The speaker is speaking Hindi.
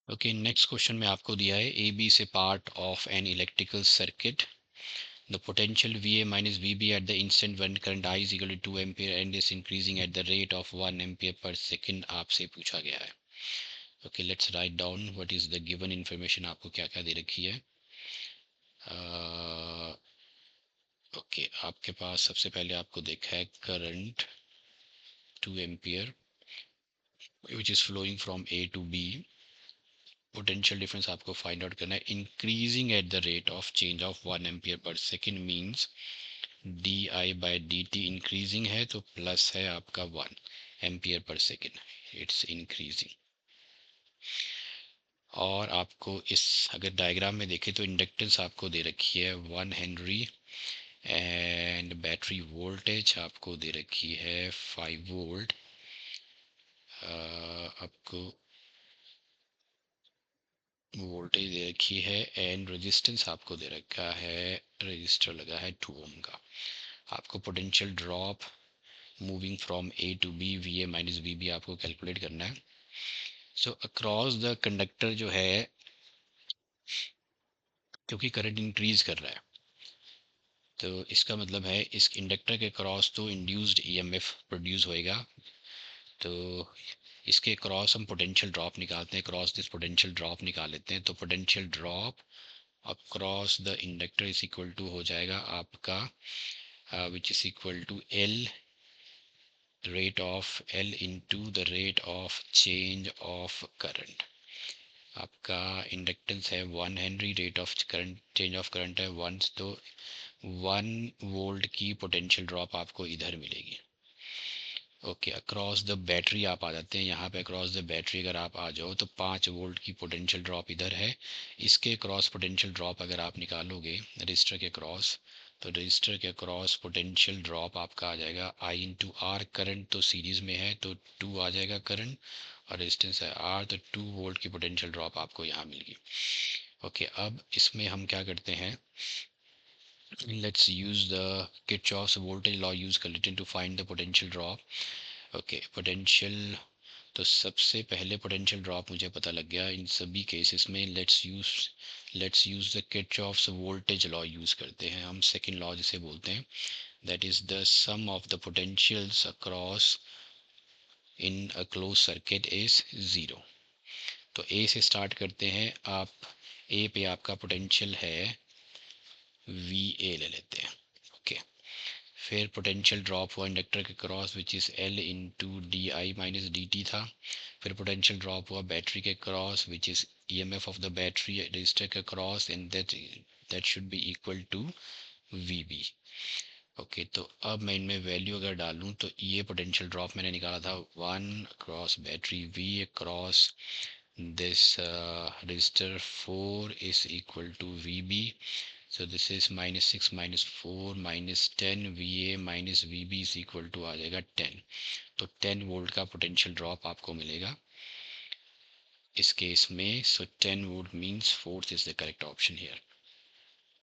ओके, नेक्स्ट क्वेश्चन में आपको दिया है ए बी से part of an electrical circuit, the potential V A minus V B at the instant when current I is equal to 2 ampere and is increasing at the rate of 1 ampere per second आपसे पूछा गया है। Okay, let's write down what is the given information, आपको क्या क्या दे रखी है। ओके, आपके पास सबसे पहले आपको देखा है current 2 ampere which is flowing from A to B. Potential difference आपको फाइंड आउट करना है, increasing at the rate of change of 1 ampere per second means d i by d t increasing है तो प्लस है आपका 1 ampere per second, it's increasing. और आपको इस अगर डायग्राम में देखें तो इंडक्टेंस आपको दे रखी है 1 हेनरी एंड बैटरी वोल्टेज आपको दे रखी है 5 वोल्ट। आपको वोल्टेज दे रखी है एंड रेजिस्टेंस आपको दे रखा है, रजिस्टर लगा है 2 ओम का। आपको potential drop moving from A to B V A minus V B आपको कैलकुलेट करना है। सो अक्रॉस द कंडक्टर जो है, क्योंकि करंट इंक्रीज कर रहा है तो इसका मतलब है इस इंडक्टर के क्रॉस तो इंड्यूस्ड ईएमएफ प्रोड्यूस होएगा, तो इसके क्रॉस हम पोटेंशियल ड्रॉप निकालते हैं, क्रॉस दिस पोटेंशियल ड्रॉप निकाल लेते हैं। तो potential drop across the inductor is equal to हो जाएगा आपका which is equal to L rate of L into the rate of change of current। आपका इंडक्टेंस है 1 Henry, rate of current change of current है 1, तो 1 वोल्ट की पोटेंशियल ड्रॉप आपको इधर मिलेगी। ओके, अक्रॉस द बैटरी आप आ जाते हैं यहाँ पे, अक्रॉस द बैटरी अगर आप आ जाओ तो 5 वोल्ट की पोटेंशियल ड्रॉप इधर है। इसके क्रॉस पोटेंशियल ड्रॉप अगर आप निकालोगे रजिस्टर के क्रॉस, तो रजिस्टर के क्रॉस पोटेंशियल ड्रॉप आपका आ जाएगा आई इंटू आर। करंट तो सीरीज में है तो 2 आ जाएगा करंट, और रेजिस्टेंस है आर, तो 2 वोल्ट की पोटेंशियल ड्रॉप आपको यहाँ मिल गई। ओके, अब इसमें हम क्या करते हैं, let's use the Kirchhoff's voltage law use कर लेते हैं to find the potential drop. Okay, potential, तो सबसे पहले पोटेंशियल ड्रॉप मुझे पता लग गया इन सभी केसेस में। Let's use the Kirchhoff's voltage law use करते हैं हम, सेकंड लॉ जिसे बोलते हैं, that is the sum of the potentials across in a closed circuit is zero. तो ए से स्टार्ट करते हैं आप, ए पे आपका पोटेंशियल है वी ए ले लेते हैं। ओके, फिर पोटेंशियल ड्रॉप हुआ इंडक्टर के across which is L into d i minus d t था। फिर पोटेंशियल ड्रॉप हुआ बैटरी के across which is E M F of the battery resistor के across, and that should be equal to V B. Okay, तो अब मैं इनमें वैल्यू अगर डालूँ तो ये पोटेंशियल ड्रॉप मैंने निकाला था 1 cross battery V cross this resistor 4 is equal to VB, so this is minus 6 minus 4 minus 10 VA minus VB is equal to आ जाएगा 10। तो 10 वोल्ट का पोटेंशियल ड्रॉप आपको मिलेगा इस केस में। सो 10 volt means fourth is the correct option here.